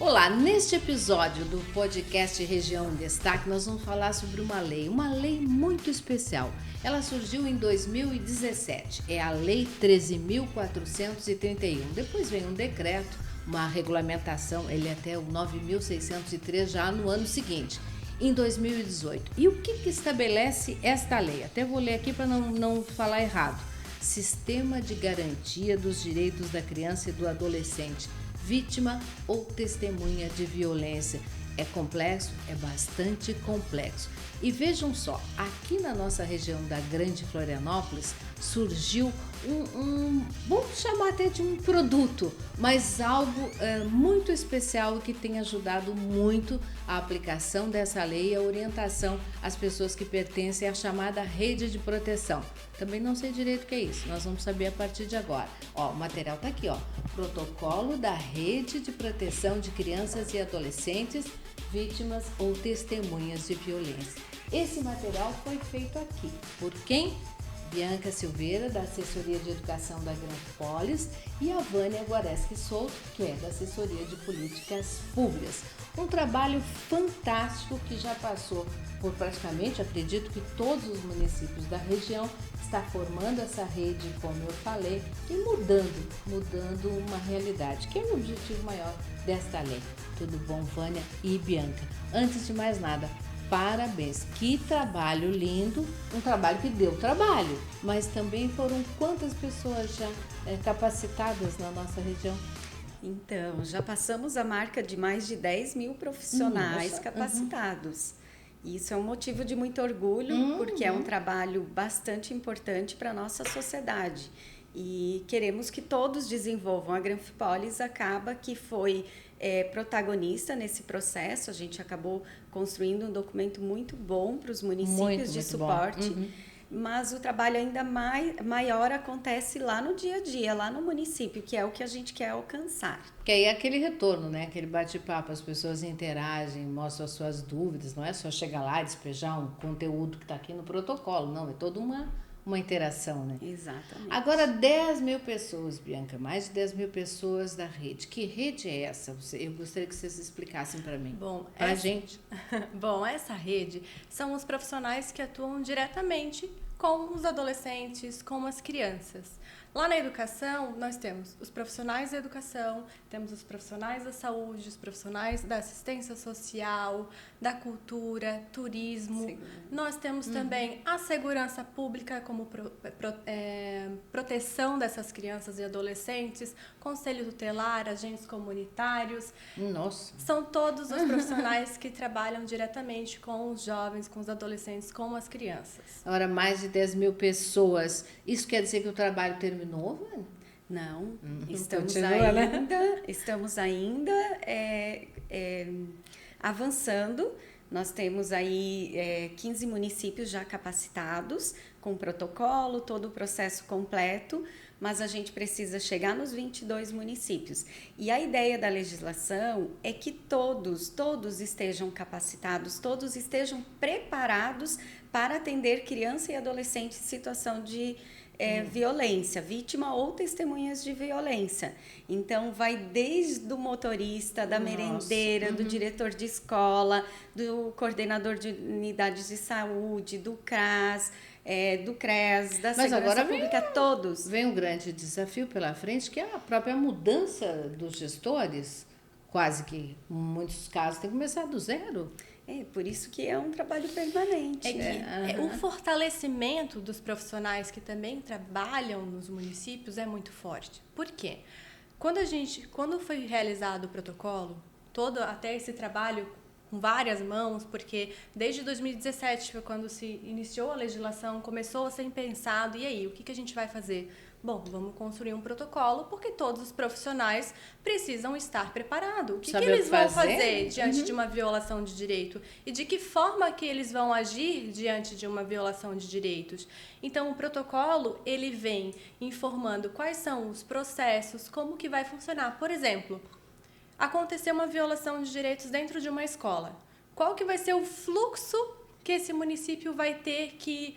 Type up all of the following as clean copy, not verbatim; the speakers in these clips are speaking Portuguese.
Olá, neste episódio do podcast Região em Destaque, nós vamos falar sobre uma lei muito especial. Ela surgiu em 2017, é a Lei 13.431. Depois vem um decreto, uma regulamentação, ele até o 9.603 já no ano seguinte, em 2018. E o que estabelece esta lei? Até vou ler aqui para não falar errado. Sistema de garantia dos direitos da criança e do adolescente, vítima ou testemunha de violência. É complexo? É bastante complexo. E vejam só, aqui na nossa região da Grande Florianópolis surgiu vamos chamar até de um produto, mas algo muito especial que tem ajudado muito a aplicação dessa lei e a orientação às pessoas que pertencem à chamada rede de proteção. Também não sei direito o que é isso, nós vamos saber a partir de agora. Ó, o material tá aqui, ó. Protocolo da Rede de Proteção de Crianças e Adolescentes vítimas ou testemunhas de violência. Esse material foi feito aqui. Por quem? Bianca Silveira, da Assessoria de Educação da Granfopolis, e a Vânia Guareschi Souto, que é da Assessoria de Políticas Públicas. Um trabalho fantástico que já passou por praticamente, acredito que todos os municípios da região está formando essa rede, como eu falei, e mudando uma realidade, que é o objetivo maior desta lei. Tudo bom, Vânia e Bianca? Antes de mais nada, parabéns, que trabalho lindo, um trabalho que deu trabalho, mas também foram quantas pessoas já capacitadas na nossa região? Então, já passamos a marca de mais de 10 mil profissionais capacitados. Isso é um motivo de muito orgulho, porque é um trabalho bastante importante para a nossa sociedade. E queremos que todos desenvolvam. A Granfopolis acaba que foi protagonista nesse processo. A gente acabou construindo um documento muito bom para os municípios de suporte. Mas o trabalho ainda maior acontece lá no dia a dia, lá no município, que é o que a gente quer alcançar. Que aí é aquele retorno, né? Aquele bate-papo, as pessoas interagem, mostram as suas dúvidas, não é só chegar lá e despejar um conteúdo que está aqui no protocolo, não, é toda uma interação, né? Exatamente. Agora, 10 mil pessoas, Bianca, mais de 10 mil pessoas da rede. Que rede é essa? Eu gostaria que vocês explicassem para mim. Pra gente. Bom, essa rede são os profissionais que atuam diretamente com os adolescentes, com as crianças. Lá na educação, nós temos os profissionais da educação, temos os profissionais da saúde, os profissionais da assistência social, da cultura, turismo. Sim. Nós temos também a segurança pública como proteção dessas crianças e adolescentes, conselho tutelar, agentes comunitários. Nossa! São todos os profissionais que trabalham diretamente com os jovens, com os adolescentes, com as crianças. Agora, mais de 10 mil pessoas. Isso quer dizer que o trabalho terminou, Vânia? Não, estamos ainda avançando. Nós temos aí 15 municípios já capacitados, com protocolo, todo o processo completo, mas a gente precisa chegar nos 22 municípios. E a ideia da legislação é que todos estejam capacitados, todos estejam preparados para atender criança e adolescente em situação de violência, vítima ou testemunhas de violência. Então, vai desde o motorista, da merendeira, do diretor de escola, do coordenador de unidades de saúde, do CRAS, do CREAS, da segurança pública, todos. Vem um grande desafio pela frente, que é a própria mudança dos gestores, quase que, em muitos casos, tem que começar do zero. Por isso que é um trabalho permanente. O fortalecimento dos profissionais que também trabalham nos municípios é muito forte. Por quê? Quando foi realizado o protocolo, até esse trabalho com várias mãos, porque desde 2017 foi quando se iniciou a legislação, começou a ser pensado, e aí, o que a gente vai fazer? Bom, vamos construir um protocolo, porque todos os profissionais precisam estar preparados. O que eles vão fazer diante de uma violação de direito? E de que forma que eles vão agir diante de uma violação de direitos? Então, o protocolo, ele vem informando quais são os processos, como que vai funcionar. Por exemplo, aconteceu uma violação de direitos dentro de uma escola. Qual que vai ser o fluxo que esse município vai ter que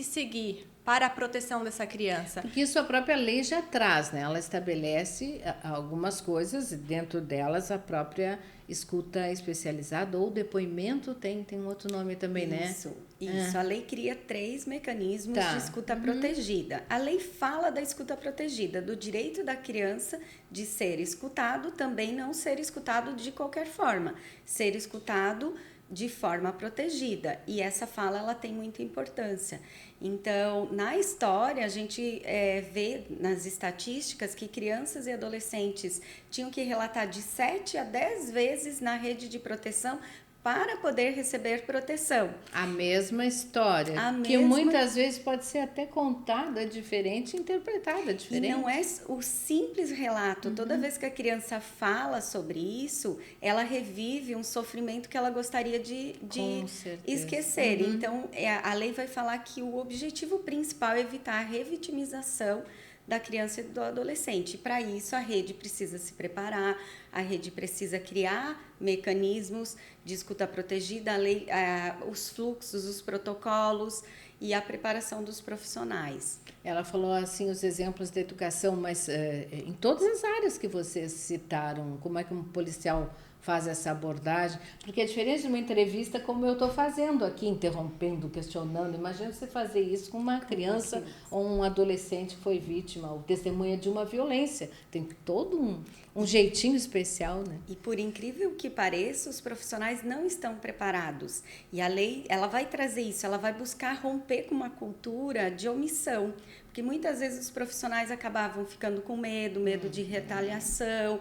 seguir? para a proteção dessa criança. Porque isso a própria lei já traz, né? Ela estabelece algumas coisas, e dentro delas a própria escuta especializada ou depoimento, tem um outro nome também, né? Isso. A lei cria 3 mecanismos Tá. de escuta protegida. A lei fala da escuta protegida, do direito da criança de ser escutado, também não ser escutado de qualquer forma, ser escutado de forma protegida, e essa fala ela tem muita importância. Então, na história, a gente vê nas estatísticas que crianças e adolescentes tinham que relatar de 7 a 10 vezes na rede de proteção para poder receber proteção. A mesma história, que muitas vezes pode ser até contada diferente, interpretada diferente. E não é o simples relato. Toda vez que a criança fala sobre isso, ela revive um sofrimento que ela gostaria de esquecer. Então, a lei vai falar que o objetivo principal é evitar a revitimização da criança e do adolescente. Para isso, a rede precisa se preparar, a rede precisa criar mecanismos de escuta protegida, os fluxos, os protocolos e a preparação dos profissionais. Ela falou assim os exemplos da educação, mas em todas as áreas que vocês citaram, como é que um policial faz essa abordagem? Porque é diferente de uma entrevista como eu estou fazendo aqui, interrompendo, questionando. Imagina você fazer isso com uma criança ou um adolescente que foi vítima ou testemunha de uma violência. Tem todo um jeitinho especial, né? E por incrível que pareça, os profissionais não estão preparados. E a lei, ela vai trazer isso, ela vai buscar romper com uma cultura de omissão. Porque muitas vezes os profissionais acabavam ficando com medo de retaliação,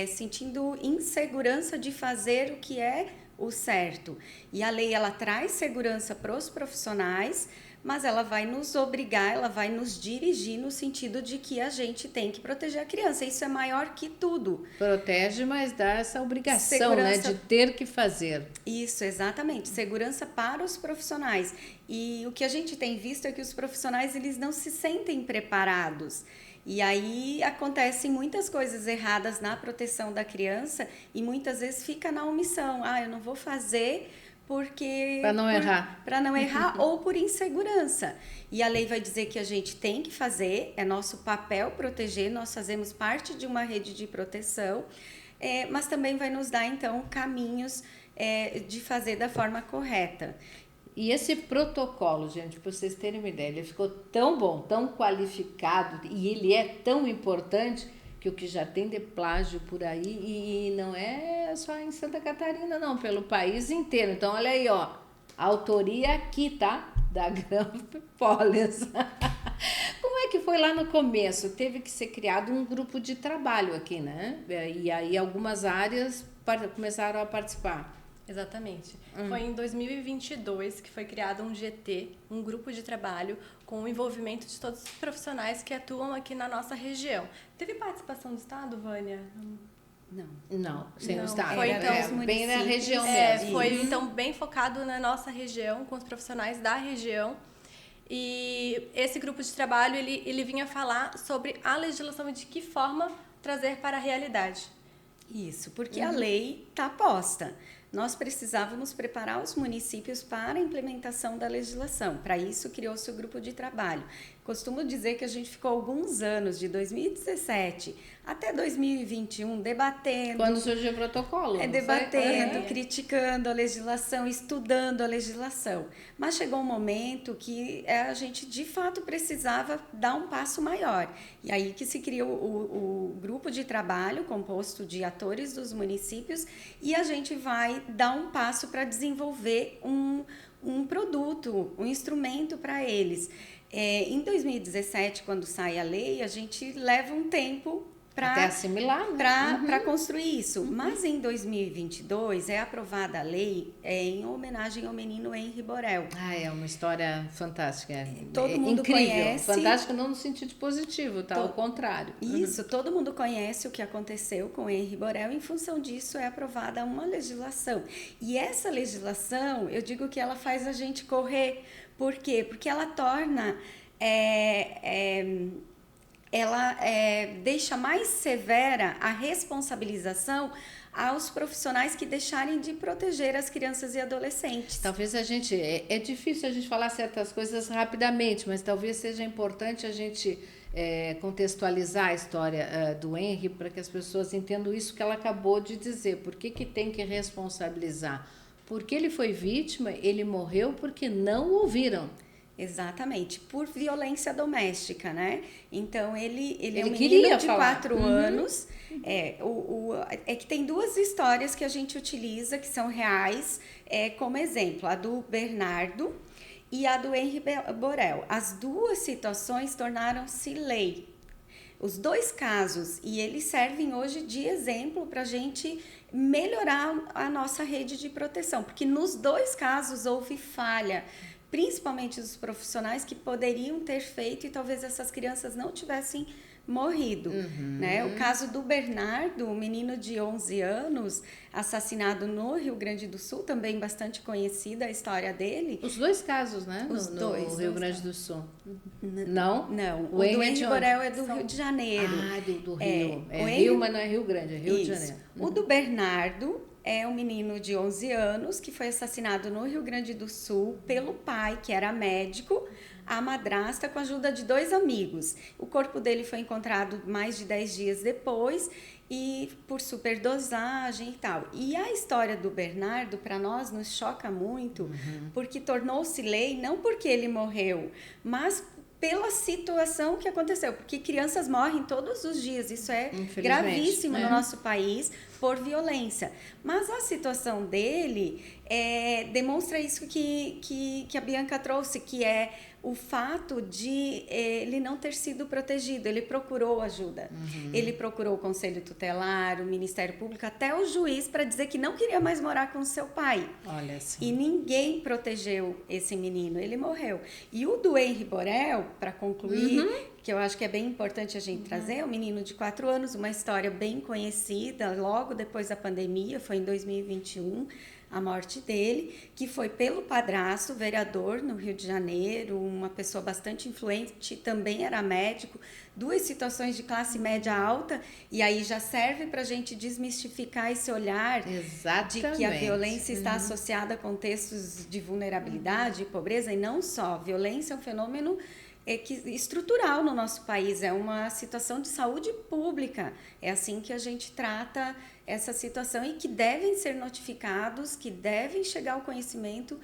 sentindo insegurança de fazer o que é o certo. E a lei, ela traz segurança para os profissionais, mas ela vai nos obrigar, ela vai nos dirigir no sentido de que a gente tem que proteger a criança. Isso é maior que tudo. Protege, mas dá essa obrigação, né, de ter que fazer. Isso, exatamente. Segurança para os profissionais. E o que a gente tem visto é que os profissionais, eles não se sentem preparados. E aí acontecem muitas coisas erradas na proteção da criança e muitas vezes fica na omissão. Eu não vou fazer porque... Para não errar. Para não errar ou por insegurança. E a lei vai dizer que a gente tem que fazer, é nosso papel proteger, nós fazemos parte de uma rede de proteção, mas também vai nos dar, então, caminhos de fazer da forma correta. E esse protocolo, gente, para vocês terem uma ideia, ele ficou tão bom, tão qualificado, e ele é tão importante que o que já tem de plágio por aí, e não é só em Santa Catarina, não, pelo país inteiro. Então, olha aí, ó, a autoria aqui, tá? Da Grampolis. Como é que foi lá no começo? Teve que ser criado um grupo de trabalho aqui, né? E aí algumas áreas começaram a participar. Exatamente. Foi em 2022 que foi criado um GT, um grupo de trabalho com o envolvimento de todos os profissionais que atuam aqui na nossa região. Teve participação do Estado, Vânia? Não, sem o Estado. Foi então, bem na região mesmo. Foi então bem focado na nossa região, com os profissionais da região. E esse grupo de trabalho, ele vinha falar sobre a legislação e de que forma trazer para a realidade. Isso, porque a lei está posta. Nós precisávamos preparar os municípios para a implementação da legislação. Para isso, criou-se o grupo de trabalho. Costumo dizer que a gente ficou alguns anos, de 2017 até 2021, debatendo. Quando surgiu o protocolo. Debatendo, criticando a legislação, estudando a legislação. Mas chegou um momento que a gente, de fato, precisava dar um passo maior. E aí que se criou o grupo de trabalho, composto de atores dos municípios, e a gente vai dar um passo para desenvolver um produto, um instrumento para eles. Em 2017, quando sai a lei, a gente leva um tempo até assimilar, né? Para construir isso. Mas em 2022 é aprovada a lei em homenagem ao menino Henri Borel. É uma história fantástica. Todo mundo incrível. Conhece. Fantástica não no sentido positivo, tá? Ao contrário. Isso, todo mundo conhece o que aconteceu com Henri Borel. Em função disso é aprovada uma legislação. E essa legislação, eu digo que ela faz a gente correr. Por quê? Porque ela torna... ela deixa mais severa a responsabilização aos profissionais que deixarem de proteger as crianças e adolescentes. Talvez a gente, é difícil a gente falar certas coisas rapidamente, mas talvez seja importante a gente contextualizar a história do Henry para que as pessoas entendam isso que ela acabou de dizer. Por que tem que responsabilizar? Porque ele foi vítima, ele morreu porque não o ouviram. Exatamente, por violência doméstica, né? Então, ele é um queria menino de falar. 4 anos. É que tem duas histórias que a gente utiliza, que são reais, como exemplo. A do Bernardo e a do Henry Borel. As duas situações tornaram-se lei. Os dois casos, e eles servem hoje de exemplo para a gente melhorar a nossa rede de proteção, porque nos dois casos houve falha, principalmente dos profissionais que poderiam ter feito e talvez essas crianças não tivessem morrido, né? O caso do Bernardo, um menino de 11 anos, assassinado no Rio Grande do Sul, também bastante conhecida a história dele. Os dois casos, né? No Rio Grande do Sul. Não? Não, o do Henry Borel é do Rio de Janeiro. Do Rio. Rio, mas não é Rio Grande, é Rio de Janeiro. O do Bernardo é um menino de 11 anos que foi assassinado no Rio Grande do Sul pelo pai, que era médico, a madrasta, com a ajuda de 2 amigos. O corpo dele foi encontrado mais de 10 dias depois e por superdosagem e tal. E a história do Bernardo, para nós, nos choca muito, porque tornou-se lei não porque ele morreu, mas pela situação que aconteceu, porque crianças morrem todos os dias, isso é gravíssimo no nosso país, por violência. Mas a situação dele demonstra isso que a Bianca trouxe, que é o fato de ele não ter sido protegido. Ele procurou ajuda, ele procurou o Conselho Tutelar, o Ministério Público, até o juiz, para dizer que não queria mais morar com o seu pai. Olha assim. E ninguém protegeu esse menino, ele morreu. E o do Henry Borel, para concluir, que eu acho que é bem importante a gente trazer, um menino de 4 anos, uma história bem conhecida, logo depois da pandemia, foi em 2021, a morte dele, que foi pelo padrasto, vereador no Rio de Janeiro, uma pessoa bastante influente, também era médico, 2 situações de classe média alta, e aí já serve para a gente desmistificar esse olhar de que a violência está associada a contextos de vulnerabilidade e pobreza, e não só. Violência é um fenômeno estrutural no nosso país, é uma situação de saúde pública, é assim que a gente trata essa situação e que devem ser notificados, que devem chegar ao conhecimento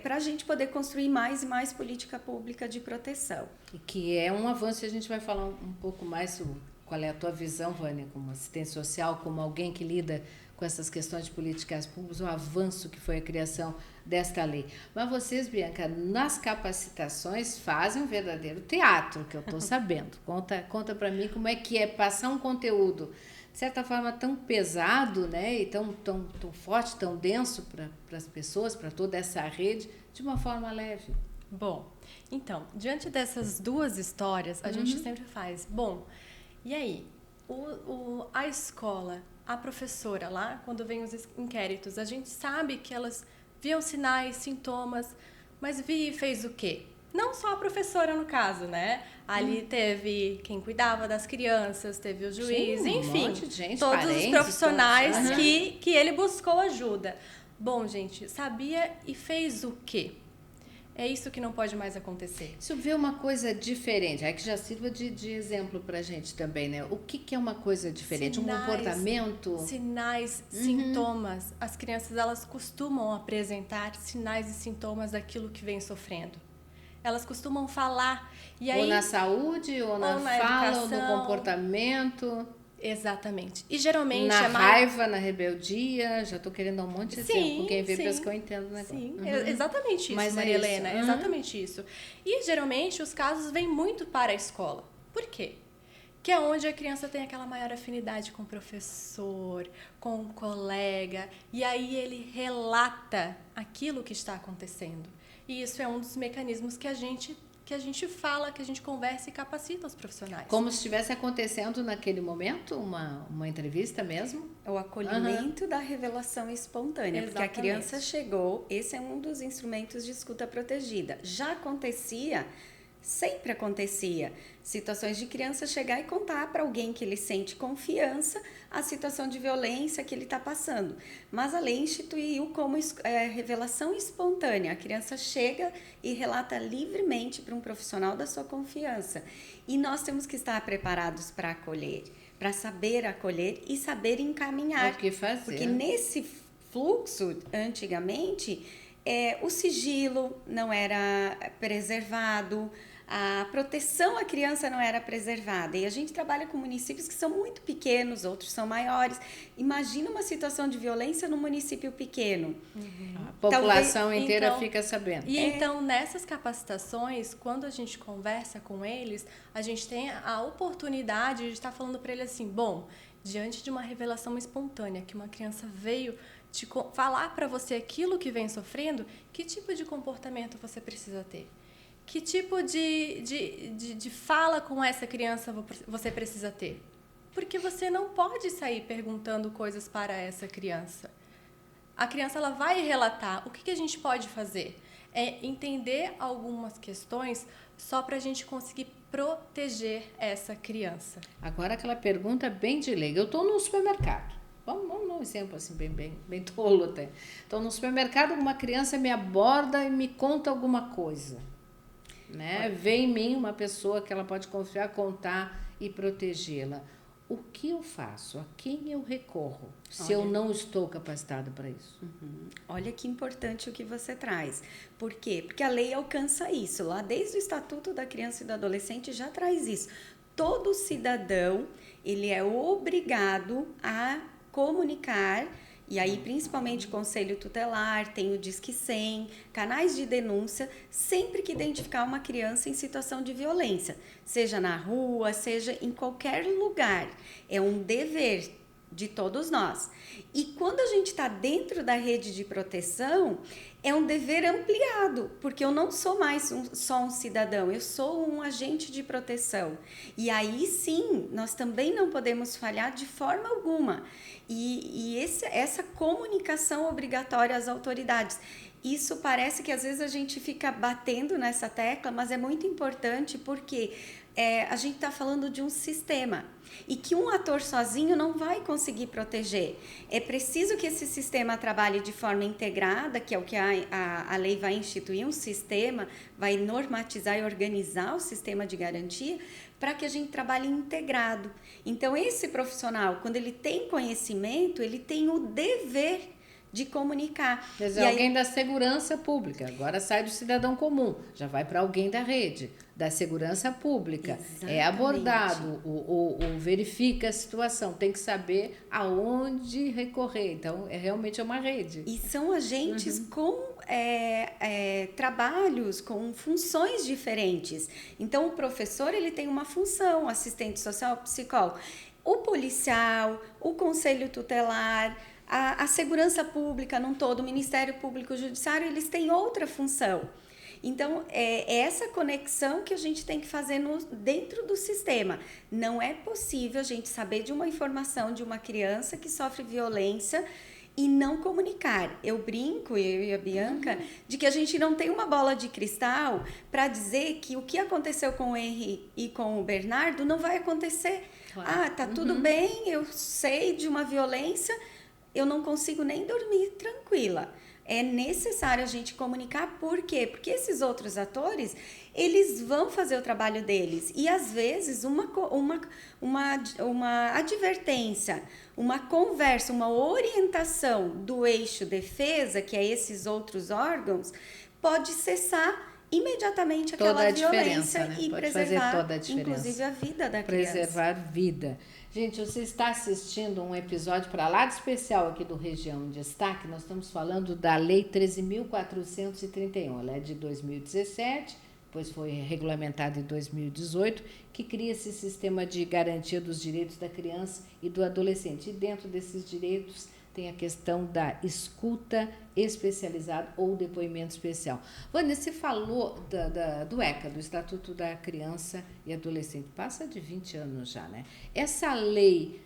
para a gente poder construir mais e mais política pública de proteção. E que é um avanço, e a gente vai falar um pouco mais sobre qual é a tua visão, Vânia, como assistente social, como alguém que lida com essas questões de políticas públicas, o avanço que foi a criação desta lei. Mas vocês, Bianca, nas capacitações fazem um verdadeiro teatro, que eu estou sabendo. Conta para mim como é que é passar um conteúdo, de certa forma, tão pesado, né, e tão forte, tão denso para as pessoas, para toda essa rede, de uma forma leve. Bom, então, diante dessas duas histórias, a gente sempre faz, e aí, a escola, a professora lá, quando vem os inquéritos, a gente sabe que elas viam sinais, sintomas, mas fez o quê? Não só a professora, no caso, né? Ali teve quem cuidava das crianças, teve o juiz, enfim, monte de gente, todos parentes, os profissionais que ele buscou ajuda. Bom, gente, sabia e fez o quê? É isso que não pode mais acontecer. Se eu ver uma coisa diferente, aí que já sirva de exemplo pra gente também, né? O que é uma coisa diferente? Um comportamento? Sinais, sintomas. As crianças, elas costumam apresentar sinais e sintomas daquilo que vem sofrendo. Elas costumam falar. E aí, ou na saúde, ou na fala, educação, ou no comportamento. Exatamente. E geralmente na raiva, na rebeldia, já estou querendo dar um monte de exemplo. Quem vê pensa que eu entendo o negócio. Sim, exatamente isso, mas Maria Helena, exatamente isso. E geralmente os casos vêm muito para a escola. Por quê? Que é onde a criança tem aquela maior afinidade com o professor, com o colega, e aí ele relata aquilo que está acontecendo. E isso é um dos mecanismos que a gente fala, que a gente conversa e capacita os profissionais. Como se estivesse acontecendo naquele momento, uma entrevista mesmo? É o acolhimento da revelação espontânea. Exatamente. Porque a criança chegou, esse é um dos instrumentos de escuta protegida. Já acontecia Sempre acontecia situações de criança chegar e contar para alguém que ele sente confiança a situação de violência que ele está passando. Mas a lei instituiu como revelação espontânea. A criança chega e relata livremente para um profissional da sua confiança. E nós temos que estar preparados para acolher, para saber acolher e saber encaminhar. O que fazer? Porque nesse fluxo, antigamente, o sigilo não era preservado, a proteção à criança não era preservada. E a gente trabalha com municípios que são muito pequenos, outros são maiores. Imagina uma situação de violência num município pequeno. A população inteira então, fica sabendo. E então, nessas capacitações, quando a gente conversa com eles, a gente tem a oportunidade de estar falando para eles assim, bom, diante de uma revelação espontânea, que uma criança veio falar para você aquilo que vem sofrendo, que tipo de comportamento você precisa ter? Que tipo de fala com essa criança você precisa ter? Porque você não pode sair perguntando coisas para essa criança. A criança ela vai relatar. O que a gente pode fazer? É entender algumas questões só para a gente conseguir proteger essa criança. Agora aquela pergunta bem de leiga. Eu estou no supermercado. Vamos um exemplo assim, bem tolo até. Estou no supermercado, uma criança me aborda e me conta alguma coisa. Né? Vê em mim uma pessoa que ela pode confiar, contar e protegê-la. O que eu faço? A quem eu recorro? Se eu não estou capacitada para isso? Olha que importante o que você traz. Por quê? Porque a lei alcança isso. Lá desde o Estatuto da Criança e do Adolescente já traz isso. Todo cidadão, ele é obrigado a comunicar. E aí, principalmente Conselho Tutelar, tem o Disque 100, canais de denúncia, sempre que identificar uma criança em situação de violência, seja na rua, seja em qualquer lugar. É um dever de todos nós. E quando a gente está dentro da rede de proteção, é um dever ampliado, porque eu não sou mais só um cidadão, eu sou um agente de proteção. E aí sim, nós também não podemos falhar de forma alguma. E essa comunicação obrigatória às autoridades. Isso parece que às vezes a gente fica batendo nessa tecla, mas é muito importante porque a gente está falando de um sistema e que um ator sozinho não vai conseguir proteger. É preciso que esse sistema trabalhe de forma integrada, que é o que a lei vai instituir, um sistema, vai normatizar e organizar o sistema de garantia, para que a gente trabalhe integrado. Então, esse profissional, quando ele tem conhecimento, ele tem o dever de comunicar. Quer dizer, alguém da segurança pública, agora sai do cidadão comum, já vai para alguém da rede, da segurança pública. Exatamente. É abordado, ou verifica a situação, tem que saber aonde recorrer. Então, realmente é uma rede. E são agentes com trabalhos, com funções diferentes. Então, o professor ele tem uma função, assistente social, psicólogo. O policial, o conselho tutelar, a segurança pública num todo, o Ministério Público Judiciário, eles têm outra função. Então, é essa conexão que a gente tem que fazer dentro do sistema. Não é possível a gente saber de uma informação de uma criança que sofre violência e não comunicar. Eu brinco, eu e a Bianca, de que a gente não tem uma bola de cristal para dizer que o que aconteceu com o Henry e com o Bernardo não vai acontecer. Claro. Tá tudo bem, eu sei de uma violência, eu não consigo nem dormir tranquila. É necessário a gente comunicar. Por quê? Porque esses outros atores, eles vão fazer o trabalho deles. E, às vezes, uma advertência, uma conversa, uma orientação do eixo defesa, que é esses outros órgãos, pode cessar imediatamente aquela violência, né? E pode preservar, fazer toda a diferença, inclusive, a vida da criança. Preservar vida. Gente, você está assistindo um episódio para lá de especial aqui do Região em Destaque. Nós estamos falando da Lei 13.431. Ela é de 2017, depois foi regulamentada em 2018, que cria esse sistema de garantia dos direitos da criança e do adolescente. E dentro desses direitos tem a questão da escuta especializada ou depoimento especial. Vânia, você falou do ECA, do Estatuto da Criança e Adolescente. Passa de 20 anos já, né? Essa lei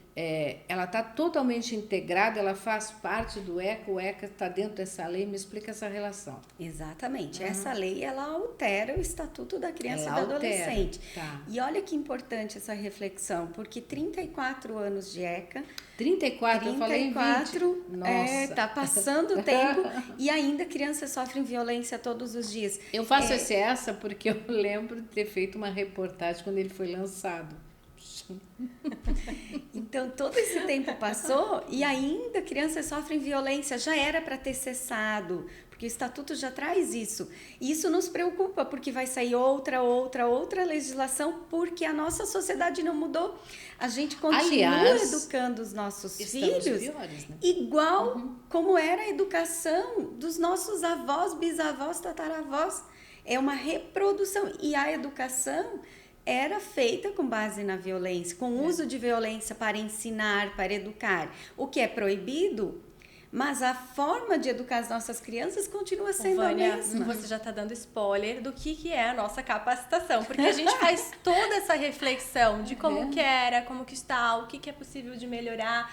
ela está totalmente integrada, ela faz parte do ECA, o ECA está dentro dessa lei, me explica essa relação. Exatamente, essa lei ela altera o Estatuto da Criança e do Adolescente. Tá. E olha que importante essa reflexão, porque 34 anos de ECA... 34, eu falei 20. Nossa. Tá passando o tempo e ainda crianças sofrem violência todos os dias. Eu faço essa porque eu lembro de ter feito uma reportagem quando ele foi lançado. Então, todo esse tempo passou e ainda crianças sofrem violência. Já era para ter cessado, porque o Estatuto já traz isso. E isso nos preocupa, porque vai sair outra legislação, porque a nossa sociedade não mudou. A gente continua educando os nossos filhos piores, né? igual como era a educação dos nossos avós, bisavós, tataravós. É uma reprodução. E a educação era feita com base na violência, com uso de violência para ensinar, para educar, o que é proibido, mas a forma de educar as nossas crianças continua sendo Vânia, a mesma. Você já está dando spoiler do que é a nossa capacitação, porque a gente faz toda essa reflexão de como que era, como que está, o que é possível de melhorar.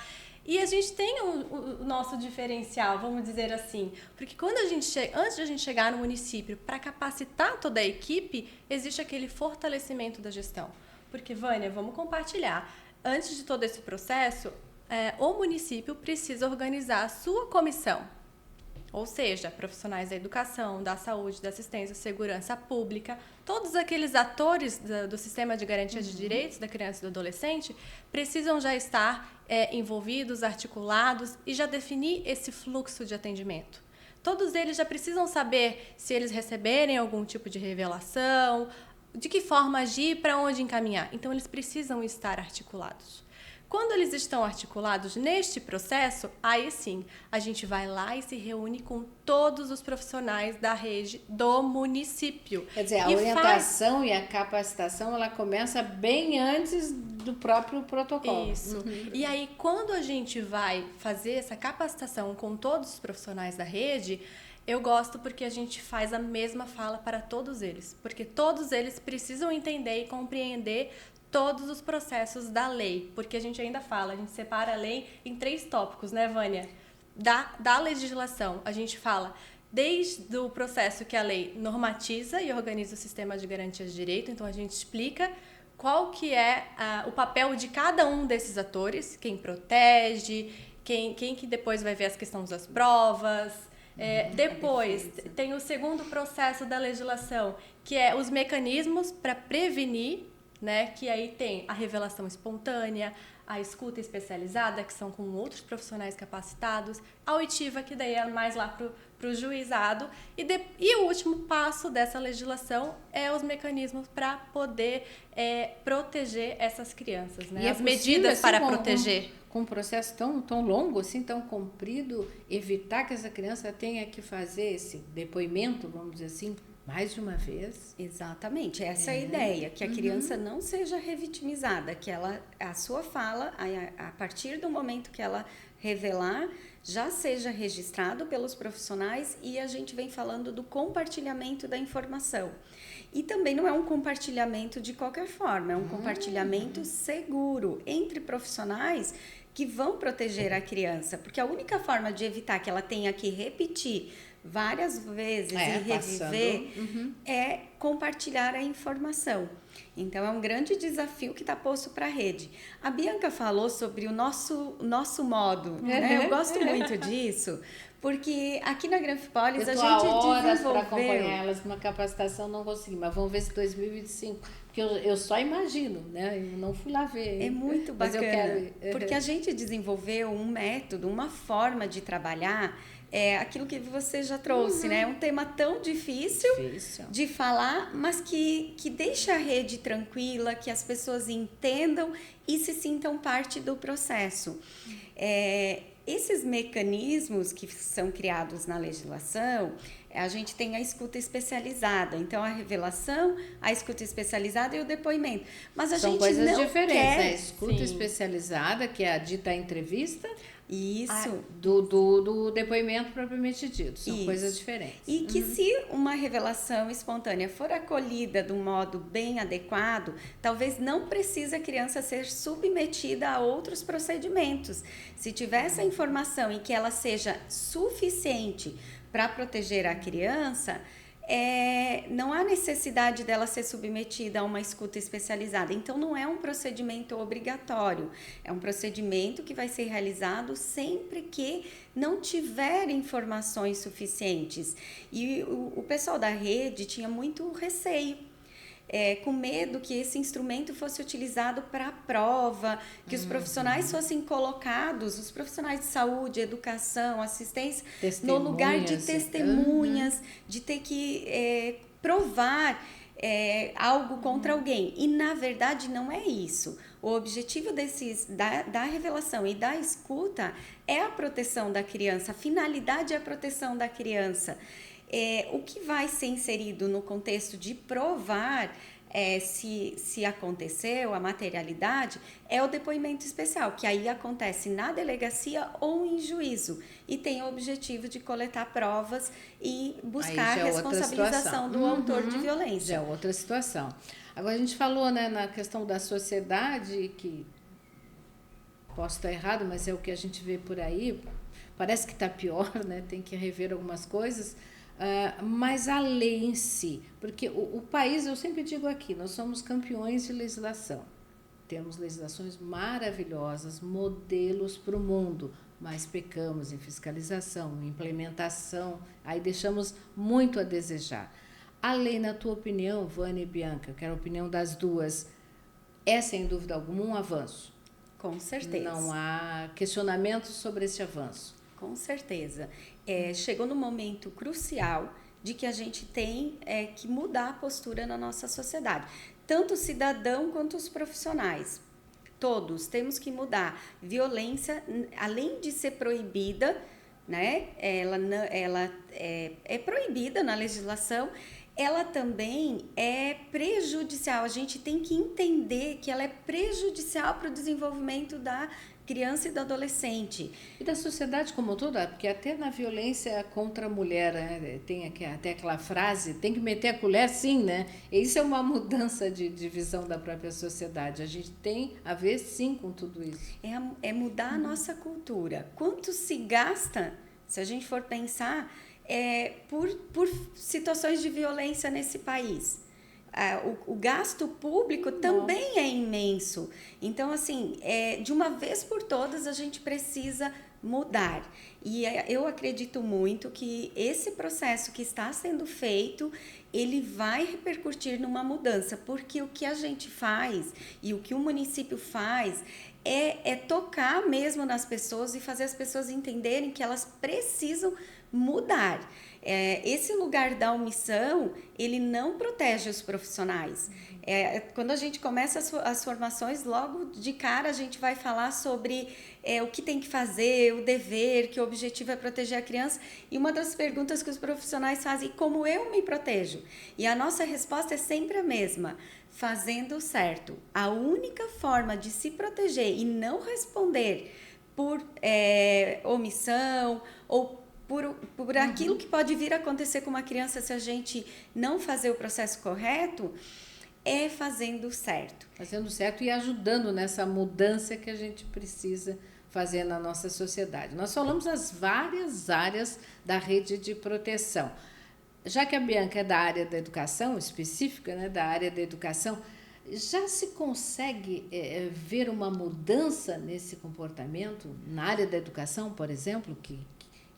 E a gente tem o nosso diferencial, vamos dizer assim, porque quando antes de a gente chegar no município para capacitar toda a equipe, existe aquele fortalecimento da gestão. Porque, Vânia, vamos compartilhar, antes de todo esse processo, o município precisa organizar a sua comissão, ou seja, profissionais da educação, da saúde, da assistência, segurança pública, todos aqueles atores do sistema de garantia de direitos da criança e do adolescente precisam já estar envolvidos, articulados e já definir esse fluxo de atendimento. Todos eles já precisam saber se eles receberem algum tipo de revelação, de que forma agir, para onde encaminhar. Então, eles precisam estar articulados. Quando eles estão articulados neste processo, aí sim, a gente vai lá e se reúne com todos os profissionais da rede do município. Quer dizer, a orientação e a capacitação, ela começa bem antes do próprio protocolo. Isso. E aí, quando a gente vai fazer essa capacitação com todos os profissionais da rede, eu gosto porque a gente faz a mesma fala para todos eles. Porque todos eles precisam entender e compreender todos os processos da lei, porque a gente ainda fala, a gente separa a lei em 3 tópicos, né, Vânia? Da legislação, a gente fala desde o processo que a lei normatiza e organiza o sistema de garantia de direito, então a gente explica qual que é o papel de cada um desses atores, quem protege, quem que depois vai ver as questões das provas. Depois tem o segundo processo da legislação, que é os mecanismos para prevenir, né? Que aí tem a revelação espontânea, a escuta especializada, que são com outros profissionais capacitados, a oitiva, que daí é mais lá para o juizado, e o último passo dessa legislação é os mecanismos para poder proteger essas crianças, né? E as medidas assim, para proteger. Com um processo tão longo, assim, tão comprido, evitar que essa criança tenha que fazer esse depoimento, vamos dizer assim, mais de uma vez. Exatamente, essa é a ideia, que a criança não seja revitimizada, que a sua fala, a partir do momento que ela revelar, já seja registrado pelos profissionais, e a gente vem falando do compartilhamento da informação. E também não é um compartilhamento de qualquer forma, é um compartilhamento seguro entre profissionais que vão proteger a criança, porque a única forma de evitar que ela tenha que repetir várias vezes e reviver é compartilhar a informação. Então, é um grande desafio que está posto para a rede. A Bianca falou sobre o nosso modo, né? Eu gosto muito disso, porque aqui na Granfipolis a gente horas desenvolveu... para acompanhar elas numa capacitação, não consegui, mas vamos ver se 2025, porque eu só imagino, né? Eu não fui lá ver. É muito bacana, mas eu quero... porque a gente desenvolveu um método, uma forma de trabalhar, aquilo que você já trouxe, né? É um tema tão difícil de falar, mas que deixa a rede tranquila, que as pessoas entendam e se sintam parte do processo. Esses mecanismos que são criados na legislação, a gente tem a escuta especializada, então a revelação, a escuta especializada e o depoimento. Mas a São gente coisas não diferentes, quer... a escuta especializada, que é a dita entrevista. Isso. Do depoimento propriamente dito. São Isso. coisas diferentes. E que se uma revelação espontânea for acolhida de um modo bem adequado, talvez não precise a criança ser submetida a outros procedimentos. Se tiver essa informação e que ela seja suficiente para proteger a criança, não há necessidade dela ser submetida a uma escuta especializada. Então, não é um procedimento obrigatório. É um procedimento que vai ser realizado sempre que não tiver informações suficientes. E o pessoal da rede tinha muito receio, com medo que esse instrumento fosse utilizado para a prova, que os profissionais fossem colocados, os profissionais de saúde, educação, assistência, no lugar de testemunhas, de ter que provar algo contra alguém. E, na verdade, não é isso. O objetivo da revelação e da escuta é a proteção da criança, a finalidade é a proteção da criança. O que vai ser inserido no contexto de provar se aconteceu a materialidade é o depoimento especial, que aí acontece na delegacia ou em juízo e tem o objetivo de coletar provas e buscar a responsabilização do autor de violência. Já é outra situação. Agora a gente falou, né, na questão da sociedade, que posso estar errado, mas é o que a gente vê por aí, parece que está pior, né? Tem que rever algumas coisas. Mas a lei em si, porque o país, eu sempre digo aqui, nós somos campeões de legislação, temos legislações maravilhosas, modelos para o mundo, mas pecamos em fiscalização, em implementação, aí deixamos muito a desejar. A lei, na tua opinião, Vânia e Bianca, eu quero a opinião das duas, é sem dúvida alguma um avanço? Com certeza. Não há questionamento sobre esse avanço? Com certeza. Chegou no momento crucial de que a gente tem que mudar a postura na nossa sociedade. Tanto o cidadão quanto os profissionais. Todos temos que mudar. Violência, além de ser proibida, né, ela é proibida na legislação, ela também é prejudicial. A gente tem que entender que ela é prejudicial para o desenvolvimento da criança e do adolescente. E da sociedade como um todo, porque até na violência contra a mulher, né, tem até aquela frase, tem que meter a colher sim, né? Isso é uma mudança de visão da própria sociedade. A gente tem a ver sim com tudo isso. É mudar a nossa cultura. Quanto se gasta, se a gente for pensar, por situações de violência nesse país? O gasto público também é imenso. Então, assim, de uma vez por todas, a gente precisa mudar. E eu acredito muito que esse processo que está sendo feito, ele vai repercutir numa mudança, porque o que a gente faz e o que o município faz é tocar mesmo nas pessoas e fazer as pessoas entenderem que elas precisam mudar. Esse lugar da omissão, ele não protege os profissionais. Quando a gente começa as formações, logo de cara a gente vai falar sobre o que tem que fazer, o dever, que o objetivo é proteger a criança. E uma das perguntas que os profissionais fazem é como eu me protejo? E a nossa resposta é sempre a mesma, fazendo certo. A única forma de se proteger e não responder por omissão ou por aquilo que pode vir a acontecer com uma criança se a gente não fazer o processo correto, é fazendo certo. Fazendo certo e ajudando nessa mudança que a gente precisa fazer na nossa sociedade. Nós falamos das várias áreas da rede de proteção. Já que a Bianca é da área da educação, específica, né, da área da educação, já se consegue ver uma mudança nesse comportamento na área da educação, por exemplo, que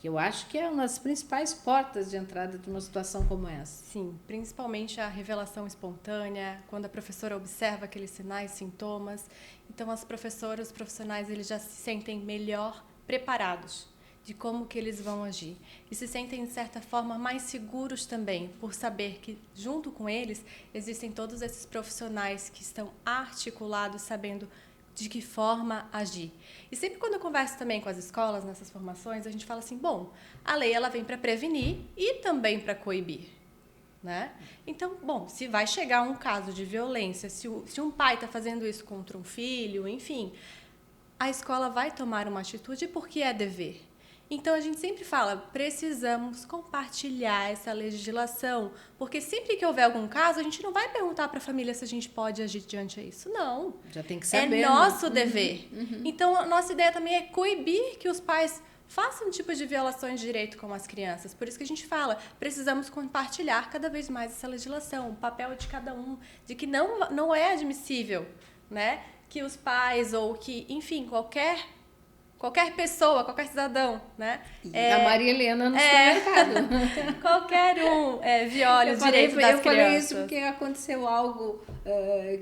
eu acho que é uma das principais portas de entrada de uma situação como essa. Sim, principalmente a revelação espontânea, quando a professora observa aqueles sinais, sintomas. Então, as professoras, os profissionais, eles já se sentem melhor preparados de como que eles vão agir. E se sentem, de certa forma, mais seguros também, por saber que, junto com eles, existem todos esses profissionais que estão articulados, sabendo de que forma agir. E sempre quando eu converso também com as escolas, nessas formações, a gente fala assim, bom, a lei ela vem para prevenir e também para coibir, né? Então, bom, se vai chegar um caso de violência, se um pai está fazendo isso contra um filho, enfim, a escola vai tomar uma atitude porque é dever. Então, a gente sempre fala, precisamos compartilhar essa legislação, porque sempre que houver algum caso, a gente não vai perguntar para a família se a gente pode agir diante disso. Não. Já tem que saber. É nosso dever. Então, a nossa ideia também é coibir que os pais façam tipos de violações de direito com as crianças. Por isso que a gente fala, precisamos compartilhar cada vez mais essa legislação, o papel de cada um, de que não é admissível, né, que os pais ou que, enfim, qualquer pessoa, qualquer cidadão, né? A Maria Helena no supermercado. Qualquer um viole o direito das crianças. Eu falei isso porque aconteceu algo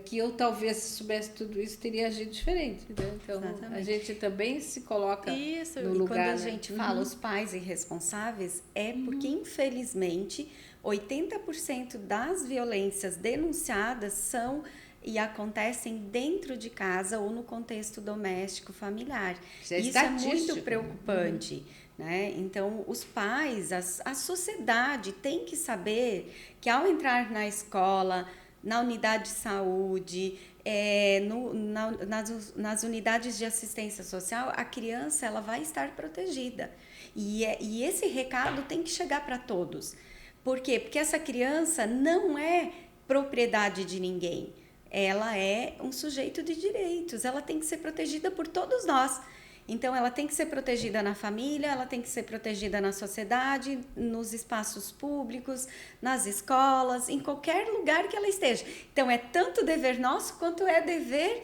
que eu talvez, se soubesse tudo isso, teria agido diferente. Né? Então, exatamente. A gente também se coloca no lugar. E quando a gente fala os pais irresponsáveis, é porque, infelizmente, 80% das violências denunciadas são e acontecem dentro de casa ou no contexto doméstico familiar. Isso é muito preocupante, né? Então, os pais, a sociedade tem que saber que ao entrar na escola, na unidade de saúde, nas unidades de assistência social, a criança ela vai estar protegida. E esse recado tem que chegar para todos. Por quê? Porque essa criança não é propriedade de ninguém. Ela é um sujeito de direitos, ela tem que ser protegida por todos nós. Então, ela tem que ser protegida na família, ela tem que ser protegida na sociedade, nos espaços públicos, nas escolas, em qualquer lugar que ela esteja. Então, é tanto dever nosso quanto é dever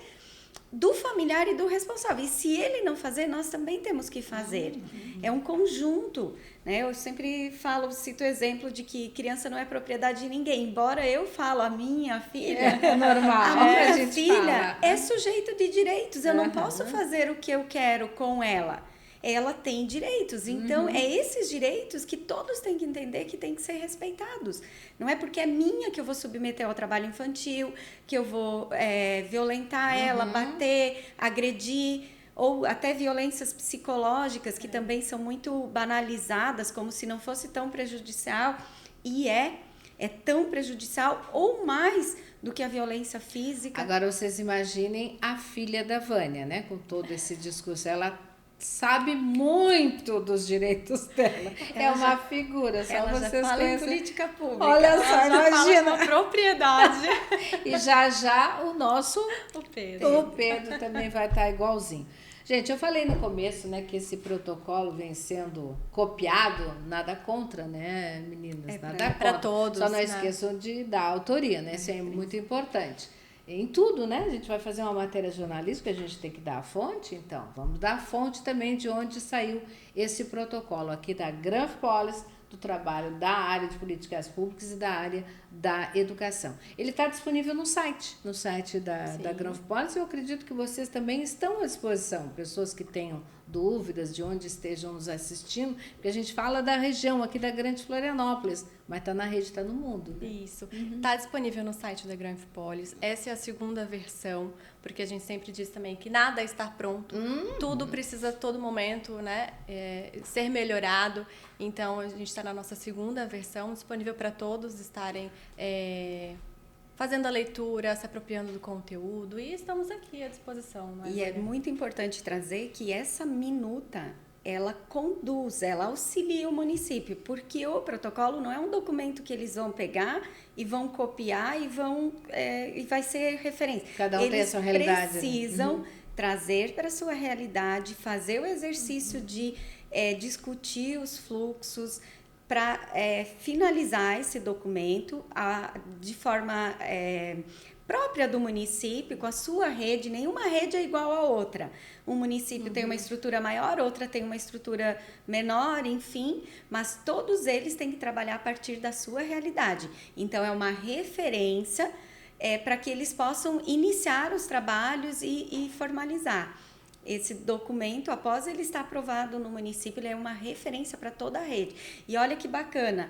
do familiar e do responsável. E se ele não fazer, nós também temos que fazer. É um conjunto, né? Eu sempre cito o exemplo de que criança não é propriedade de ninguém. Embora eu falo, a minha filha... É normal. A minha filha é sujeito de direitos. Eu não posso fazer o que eu quero com ela. Ela tem direitos. Então, é esses direitos que todos têm que entender que têm que ser respeitados. Não é porque é minha que eu vou submeter ao trabalho infantil, que eu vou violentar ela, bater, agredir, ou até violências psicológicas, que também são muito banalizadas, como se não fosse tão prejudicial. E é tão prejudicial ou mais do que a violência física. Agora, vocês imaginem a filha da Vânia, né? Com todo esse discurso. Ela sabe muito dos direitos dela. É uma figura, só ela vocês já fala conhecem. Em política pública. Olha só, ela imagina. fala com propriedade. E já o nosso o Pedro também vai estar igualzinho. Gente, eu falei no começo, né, que esse protocolo vem sendo copiado, nada contra, né, meninas? Nada contra. Para todos. Só não esqueçam de dar autoria, né? Isso é muito importante. Em tudo, né? A gente vai fazer uma matéria jornalística, a gente tem que dar a fonte, então vamos dar a fonte também de onde saiu esse protocolo aqui da Granfpolis, do trabalho da área de políticas públicas e da área da educação. Ele está disponível no site da Granfpolis. Eu acredito que vocês também estão à disposição, pessoas que tenham dúvidas de onde estejam nos assistindo, porque a gente fala da região aqui da Grande Florianópolis, mas está na rede, está no mundo. Né? Isso. Está disponível no site da Granfpolis. Essa é a segunda versão, porque a gente sempre diz também que nada está pronto. Tudo precisa, a todo momento, né, ser melhorado. Então, a gente está na nossa segunda versão, disponível para todos estarem fazendo a leitura, se apropriando do conteúdo, e estamos aqui à disposição. E é muito importante trazer que essa minuta, ela conduz, ela auxilia o município, porque o protocolo não é um documento que eles vão pegar e vão copiar e vai ser referência. Cada um tem a sua realidade. Eles precisam trazer para a sua realidade, fazer o exercício de discutir os fluxos, para finalizar esse documento de forma própria do município, com a sua rede. Nenhuma rede é igual à outra. Um município tem uma estrutura maior, outra tem uma estrutura menor, enfim, mas todos eles têm que trabalhar a partir da sua realidade. Então, é uma referência para que eles possam iniciar os trabalhos e formalizar. Esse documento, após ele estar aprovado no município, ele é uma referência para toda a rede. E olha que bacana,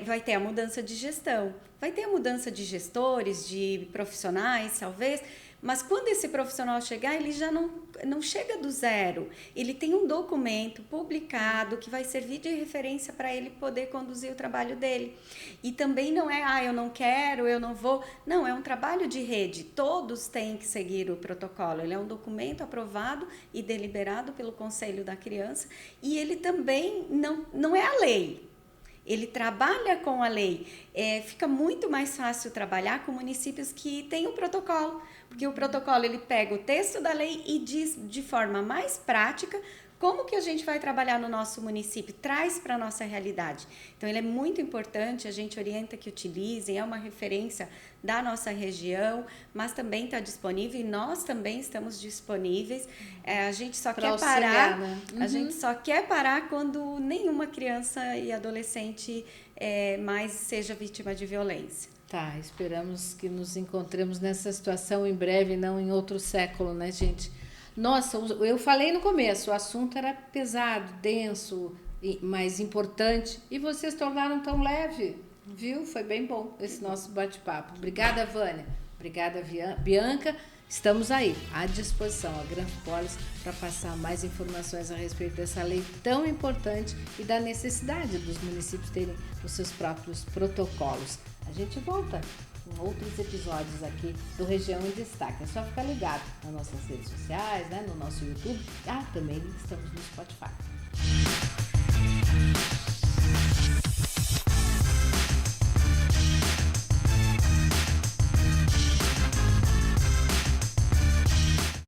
vai ter a mudança de gestão, vai ter a mudança de gestores, de profissionais, talvez, Mas quando esse profissional chegar, ele já não chega do zero. Ele tem um documento publicado que vai servir de referência para ele poder conduzir o trabalho dele. E também não é, eu não quero, eu não vou. Não, é um trabalho de rede. Todos têm que seguir o protocolo. Ele é um documento aprovado e deliberado pelo Conselho da Criança. E ele também não é a lei. Ele trabalha com a lei. Fica muito mais fácil trabalhar com municípios que têm o protocolo, porque o protocolo ele pega o texto da lei e diz de forma mais prática como que a gente vai trabalhar no nosso município, traz para a nossa realidade. Então, ele é muito importante, a gente orienta que utilizem, é uma referência da nossa região, mas também está disponível e nós também estamos disponíveis. A gente só quer parar, né? A gente só quer parar quando nenhuma criança e adolescente mais seja vítima de violência. Tá, esperamos que nos encontremos nessa situação em breve, não em outro século, né, gente? Nossa, eu falei no começo, o assunto era pesado, denso, mas importante, e vocês tornaram tão leve, viu? Foi bem bom esse nosso bate-papo. Obrigada, Vânia. Obrigada, Bianca. Estamos aí, à disposição, a Granfipolis, para passar mais informações a respeito dessa lei tão importante e da necessidade dos municípios terem os seus próprios protocolos. A gente volta com outros episódios aqui do Região em Destaque. É só ficar ligado nas nossas redes sociais, né, no nosso YouTube. Também estamos no Spotify.